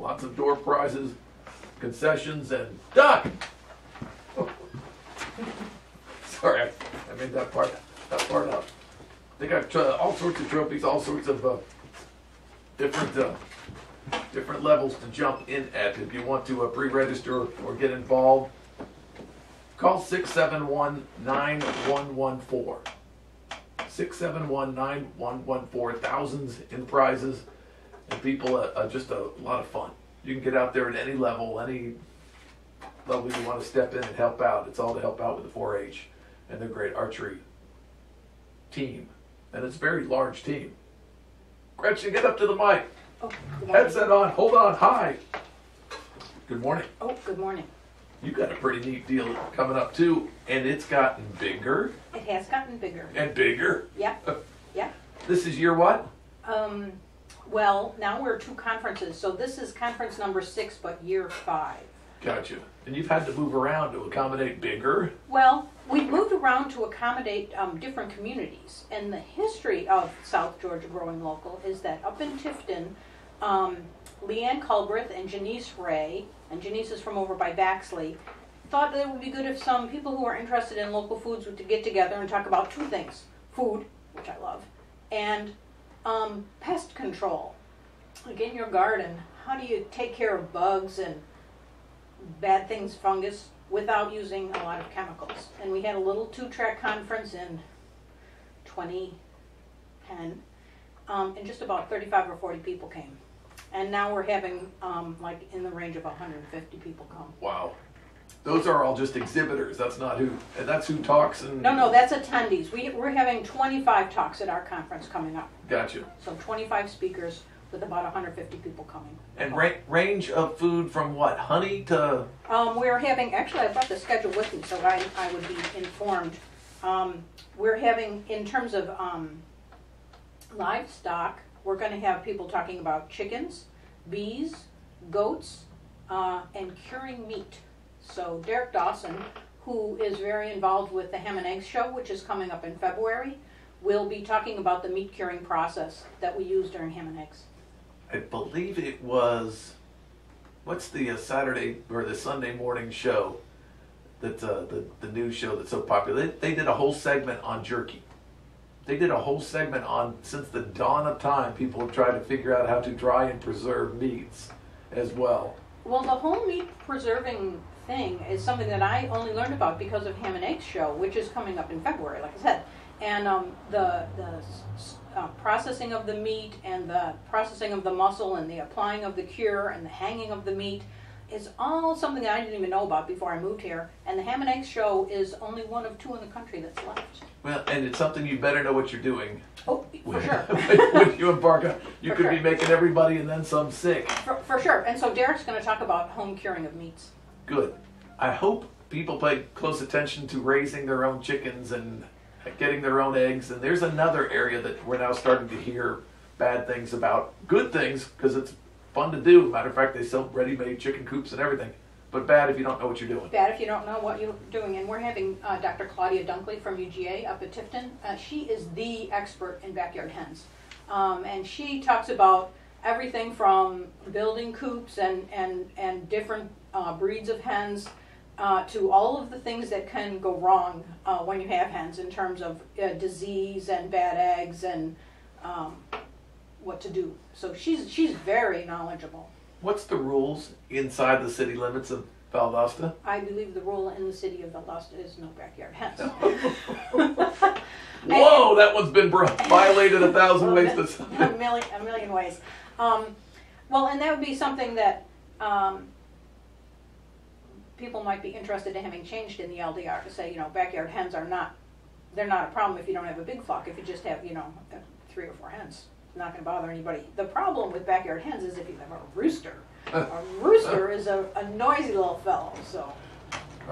Lots of door prizes, concessions, and duck! Sorry, I made that part up. They got all sorts of trophies, all sorts of different levels to jump in at. If you want to pre-register or get involved, call 671-9114. 671-9114. Thousands in prizes, and people just a lot of fun. You can get out there at any level you want to step in and help out. It's all to help out with the 4-H and their great archery team. And it's a very large team. Gretchen, get up to the mic. Oh, headset on. Hold on. Hi. Good morning. Oh, good morning. You got a pretty neat deal coming up too, and it's gotten bigger. It has gotten bigger. And bigger. Yeah. Yeah. This is year what? Well, now we're 2 conferences, so this is conference number 6, but year 5. Gotcha. And you've had to move around to accommodate bigger? Well, we've moved around to accommodate different communities. And the history of South Georgia Growing Local is that up in Tifton, Leanne Culbreth and Janice Ray, and Janice is from over by Baxley, thought that it would be good if some people who are interested in local foods would get together and talk about 2 things. Food, which I love, and pest control. Like in your garden, how do you take care of bugs and bad things, fungus, without using a lot of chemicals? And we had a little 2-track conference in 2010, and just about 35 or 40 people came. And now we're having like in the range of 150 people come. Wow. Those are all just exhibitors. That's not who, and that's who talks and... No, that's attendees. We're having 25 talks at our conference coming up. Gotcha. So 25 speakers with about 150 people coming. And range of food from what, honey to... We're having, actually I brought the schedule with me so I would be informed. We're having, in terms of livestock, we're going to have people talking about chickens, bees, goats, and curing meat. So Derek Dawson, who is very involved with the Ham and Eggs show, which is coming up in February, will be talking about the meat curing process that we use during Ham and Eggs. I believe it was, what's the Saturday or the Sunday morning show that the news show that's so popular? They did a whole segment on jerky. They did a whole segment on, since the dawn of time, people have tried to figure out how to dry and preserve meats as well. Well, the whole meat preserving thing is something that I only learned about because of Ham and Eggs show, which is coming up in February, like I said. And the processing of the meat and the processing of the muscle and the applying of the cure and the hanging of the meat is all something that I didn't even know about before I moved here. And the Ham and Eggs show is only one of 2 in the country that's left. Well, and it's something you better know what you're doing. Oh, for sure. When you embark on, you For could sure. be making everybody and then some sick. For sure. And so Derek's going to talk about home curing of meats. Good. I hope people pay close attention to raising their own chickens and getting their own eggs. And there's another area that we're now starting to hear bad things about. Good things, because it's fun to do. Matter of fact, they sell ready-made chicken coops and everything. But bad if you don't know what you're doing. Bad if you don't know what you're doing. And we're having Dr. Claudia Dunkley from UGA up at Tifton. She is the expert in backyard hens. And she talks about everything from building coops and different breeds of hens to all of the things that can go wrong when you have hens in terms of disease and bad eggs and what to do. So she's very knowledgeable. What's the rules inside the city limits of Valdosta? I believe the rule in the city of Valdosta is no backyard hens. Whoa, that one's been violated 1,000 ways. A million ways. Well, and that would be something that people might be interested in having changed in the LDR to say, backyard hens they're not a problem if you don't have a big flock. If you just have, 3 or 4 hens, it's not going to bother anybody. The problem with backyard hens is if you have a rooster. A rooster is a noisy little fellow, so.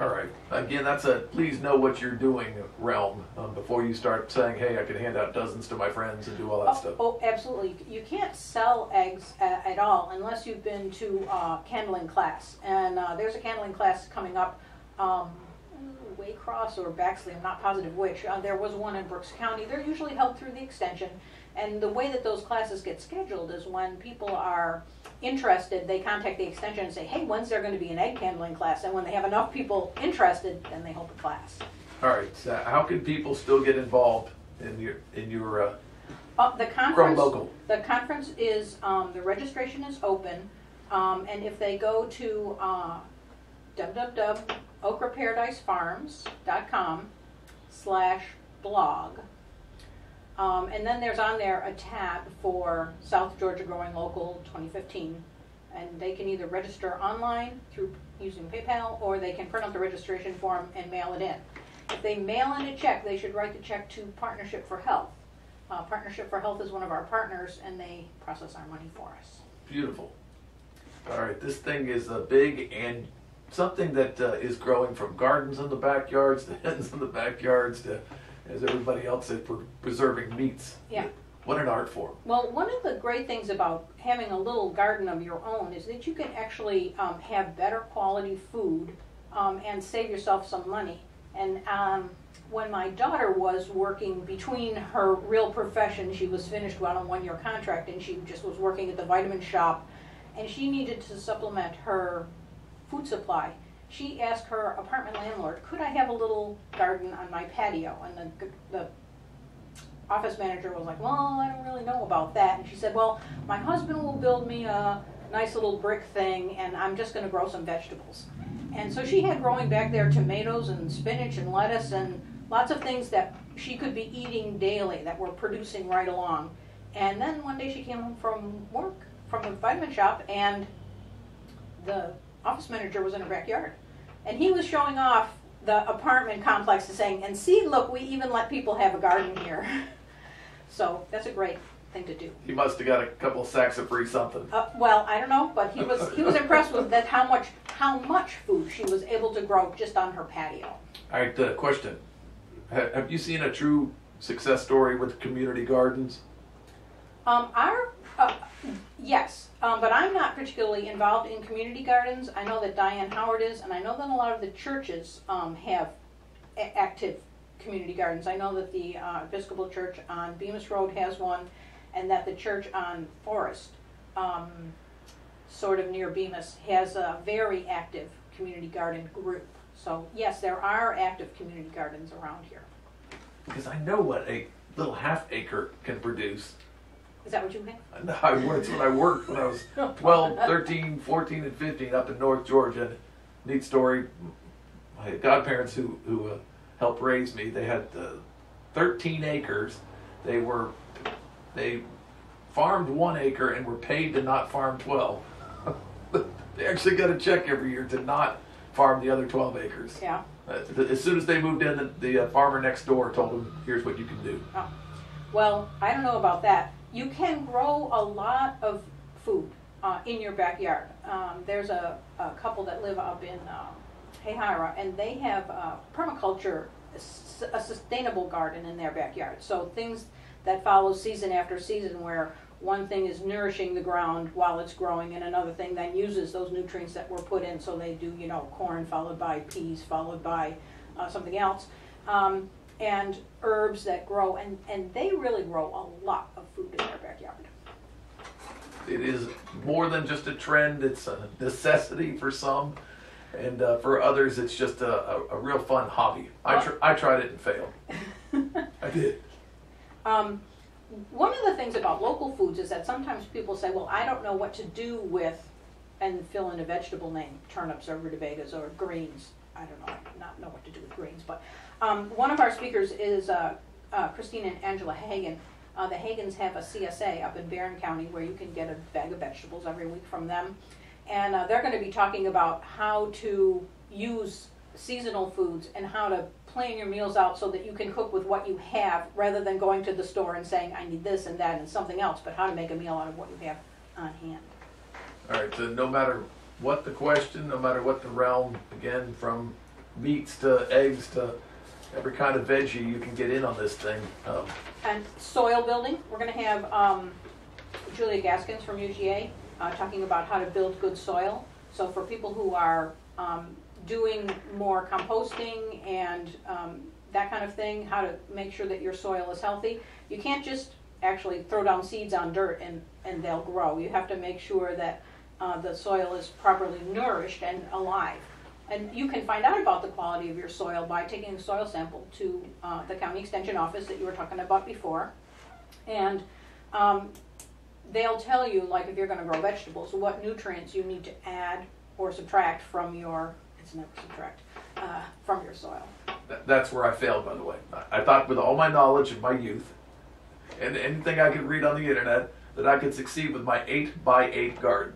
All right. Again, that's a please know what you're doing realm before you start saying, hey, I can hand out dozens to my friends and do all that stuff. Oh, absolutely. You can't sell eggs at all unless you've been to candling class. And there's a candling class coming up, Waycross or Baxley, I'm not positive which. There was one in Brooks County. They're usually held through the extension. And the way that those classes get scheduled is when people are interested, they contact the extension and say, hey, when's there going to be an egg handling class? And when they have enough people interested, then they hold the class. All right. So how can people still get involved in your The Grow conference, Local? the conference is, the registration is open, and if they go to www.okraparadisefarms.com/blog, and then there's on there a tab for South Georgia Growing Local 2015, and they can either register online through using PayPal, or they can print out the registration form and mail it in. If they mail in a check, they should write the check to Partnership for Health. Partnership for Health is one of our partners, and they process our money for us. Beautiful. All right, this thing is big and something that is growing from gardens in the backyards to hens in the backyards to, as everybody else said, for preserving meats. Yeah. What an art form. Well, one of the great things about having a little garden of your own is that you can actually have better quality food and save yourself some money. And when my daughter was working between her real profession, she was finished on a one-year contract, and she just was working at the vitamin shop, and she needed to supplement her food supply. She asked her apartment landlord, could I have a little garden on my patio? And the office manager was like, well, I don't really know about that. And she said, well, my husband will build me a nice little brick thing, and I'm just going to grow some vegetables. And so she had growing back there tomatoes and spinach and lettuce and lots of things that she could be eating daily that were producing right along. And then one day she came home from work, from the vitamin shop, and the office manager was in her backyard. And he was showing off the apartment complex and saying, and see, look, we even let people have a garden here. So that's a great thing to do. He must have got a couple of sacks of free something. Well, I don't know, but he was impressed with that how much food she was able to grow just on her patio. All right, question. Have you seen a true success story with community gardens? Yes, but I'm not particularly involved in community gardens. I know that Diane Howard is, and I know that a lot of the churches have active community gardens. I know that the Episcopal Church on Bemis Road has one, and that the church on Forest, sort of near Bemis, has a very active community garden group. So yes, there are active community gardens around here. Because I know what a little half acre can produce. Is that what you think? That's when I worked when I was 12, 13, 14, and 15 up in North Georgia. Neat story. My godparents who helped raise me, they had 13 acres. They farmed 1 acre and were paid to not farm 12. They actually got a check every year to not farm the other 12 acres. Yeah. As soon as they moved in, the farmer next door told them, here's what you can do. Oh. Well, I don't know about that. You can grow a lot of food in your backyard. There's a couple that live up in Hahira, and they have permaculture, a sustainable garden in their backyard. So things that follow season after season, where one thing is nourishing the ground while it's growing, and another thing then uses those nutrients that were put in. So they do, corn followed by peas, followed by something else. And herbs that grow, and they really grow a lot of food in their backyard. It is more than just a trend, it's a necessity for some, and for others it's just a real fun hobby. I tried it and failed. I did. One of the things about local foods is that sometimes people say, well, I don't know what to do with, and fill in a vegetable name, turnips or rutabagas or greens. I don't know, I do not know what to do with greens, but one of our speakers is Christine and Angela Hagen. The Hagens have a CSA up in Barron County where you can get a bag of vegetables every week from them. And they're going to be talking about how to use seasonal foods and how to plan your meals out so that you can cook with what you have rather than going to the store and saying, I need this and that and something else, but how to make a meal out of what you have on hand. All right, so no matter what the question, no matter what the realm, again, from meats to eggs to every kind of veggie, you can get in on this thing. And soil building, we're going to have Julia Gaskins from UGA talking about how to build good soil. So for people who are doing more composting and that kind of thing, how to make sure that your soil is healthy. You can't just actually throw down seeds on dirt and they'll grow. You have to make sure that the soil is properly nourished and alive. And you can find out about the quality of your soil by taking a soil sample to the county extension office that you were talking about before. And they'll tell you, like if you're going to grow vegetables, what nutrients you need to add or subtract from your, it's never subtract, from your soil. That's where I failed, by the way. I thought with all my knowledge of my youth and anything I could read on the internet that I could succeed with my 8x8 garden.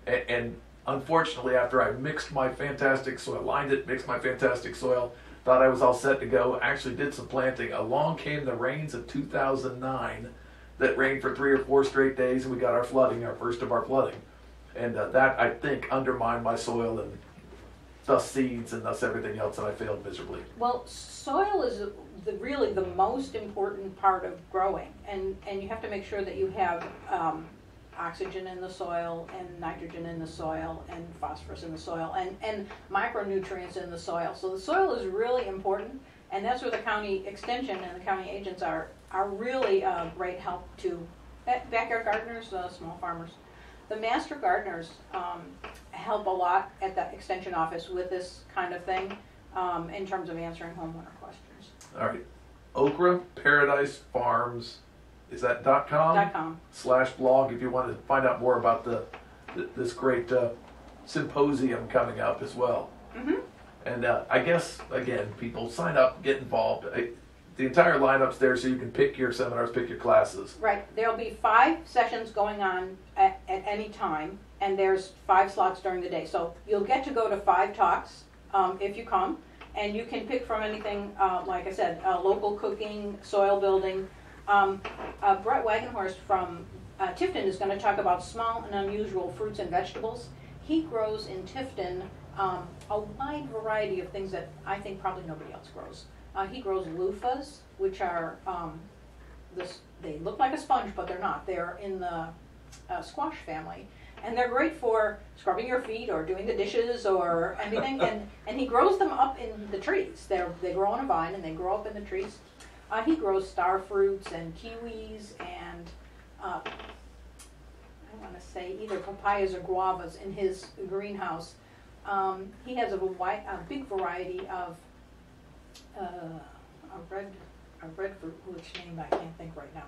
And unfortunately, after I mixed my fantastic soil, lined it, mixed my fantastic soil, thought I was all set to go, actually did some planting. Along came the rains of 2009 that rained for 3 or 4 straight days, and we got our flooding, our first of our flooding. And that, I think, undermined my soil and thus seeds and thus everything else, and I failed miserably. Well, soil is really the most important part of growing, and you have to make sure that you have oxygen in the soil and nitrogen in the soil and phosphorus in the soil and micronutrients in the soil. So the soil is really important, and that's where the county extension and the county agents are really a great help to backyard gardeners, small farmers. The master gardeners help a lot at the extension office with this kind of thing in terms of answering homeowner questions. All right. Okra Paradise Farms, is that .com? /blog if you want to find out more about this great symposium coming up as well. Mm-hmm. And I guess, again, people sign up, get involved. The entire lineup's there so you can pick your seminars, pick your classes. Right. There'll be 5 sessions going on at any time, and there's 5 slots during the day. So you'll get to go to 5 talks if you come, and you can pick from anything, like I said, local cooking, soil building. Brett Wagenhorst from Tifton is going to talk about small and unusual fruits and vegetables. He grows in Tifton a wide variety of things that I think probably nobody else grows. He grows loofahs, which are, they look like a sponge, but they're not. They're in the squash family. And they're great for scrubbing your feet or doing the dishes or anything. And he grows them up in the trees. They grow on a vine and they grow up in the trees. He grows star fruits and kiwis and I want to say either papayas or guavas in his greenhouse. He has a big variety of a red fruit, which name I can't think right now.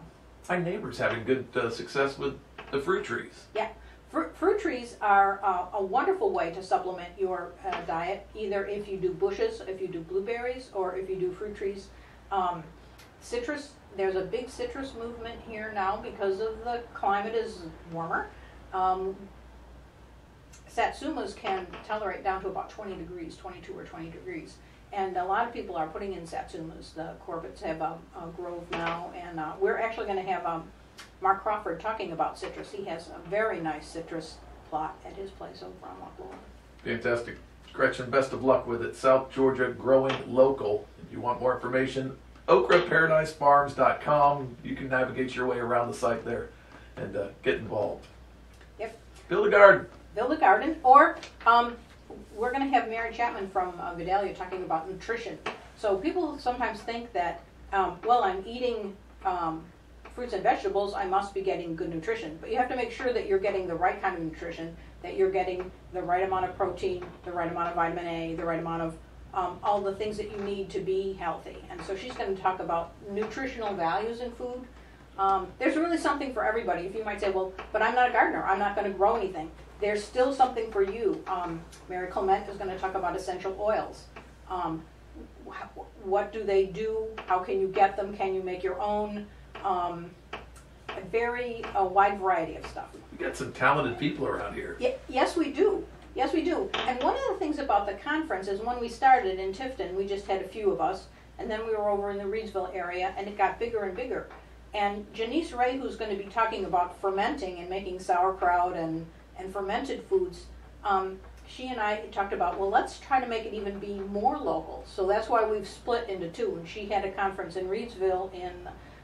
My neighbor's having good success with the fruit trees. Yeah, fruit trees are a wonderful way to supplement your diet, either if you do bushes, if you do blueberries, or if you do fruit trees. Citrus, there's a big citrus movement here now because of the climate is warmer. Satsumas can tolerate down to about 20 degrees, 22 or 20 degrees. And a lot of people are putting in satsumas. The Corbetts have a grove now, and we're actually going to have Mark Crawford talking about citrus. He has a very nice citrus plot at his place over on Loch. Fantastic. Gretchen, best of luck with it. South Georgia Growing Local. If you want more information, okraparadisefarms.com. You can navigate your way around the site there and get involved. Yep. Build a garden. Build a garden, or we're going to have Mary Chapman from Vidalia talking about nutrition. So people sometimes think that, well, I'm eating fruits and vegetables, I must be getting good nutrition. But you have to make sure that you're getting the right kind of nutrition, that you're getting the right amount of protein, the right amount of vitamin A, the right amount of all the things that you need to be healthy. And so she's going to talk about nutritional values in food. There's really something for everybody. If you might say, well, but I'm not a gardener, I'm not going to grow anything. There's still something for you. Mary Clement is going to talk about essential oils. What do they do? How can you get them? Can you make your own? A wide variety of stuff. We got some talented people around here. Yes, we do. Yes, we do. And one of the things about the conference is when we started in Tifton, we just had a few of us, and then we were over in the Reedsville area, and it got bigger and bigger. And Janice Ray, who's going to be talking about fermenting and making sauerkraut and fermented foods, she and I talked about, well, let's try to make it even be more local. So that's why we've split into 2. And she had a conference in Reedsville in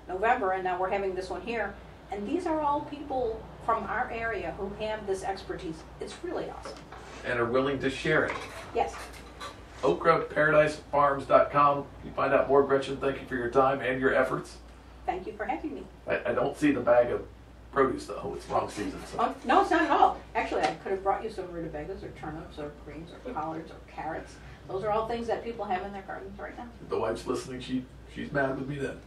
November, and now we're having this one here. And these are all people from our area who have this expertise. It's really awesome. And are willing to share it. Yes. okraparadisefarms.com. You find out more. Gretchen, thank you for your time and your efforts. Thank you for having me. I don't see the bag of produce though. It's wrong season. So. Oh, no, it's not at all. Actually, I could have brought you some rutabagas or turnips or greens or collards or carrots. Those are all things that people have in their gardens right now. If the wife's listening, she's mad with me then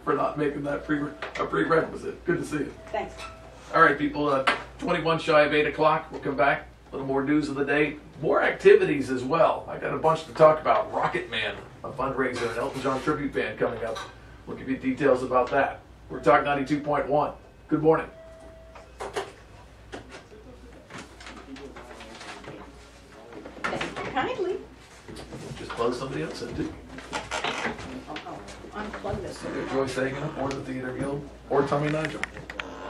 for not making that a prerequisite. Good to see you. Thanks. All right, people, 21 shy of 8 o'clock. We'll come back. A little more news of the day. More activities as well. I got a bunch to talk about. Rocket Man, a fundraiser, an Elton John tribute band coming up. We'll give you details about that. We're Talk 92.1. Good morning. Thank you kindly. Just close somebody else in, too. Unplug this. Joyce Hagan or the Theater Guild or Tommy Nigel.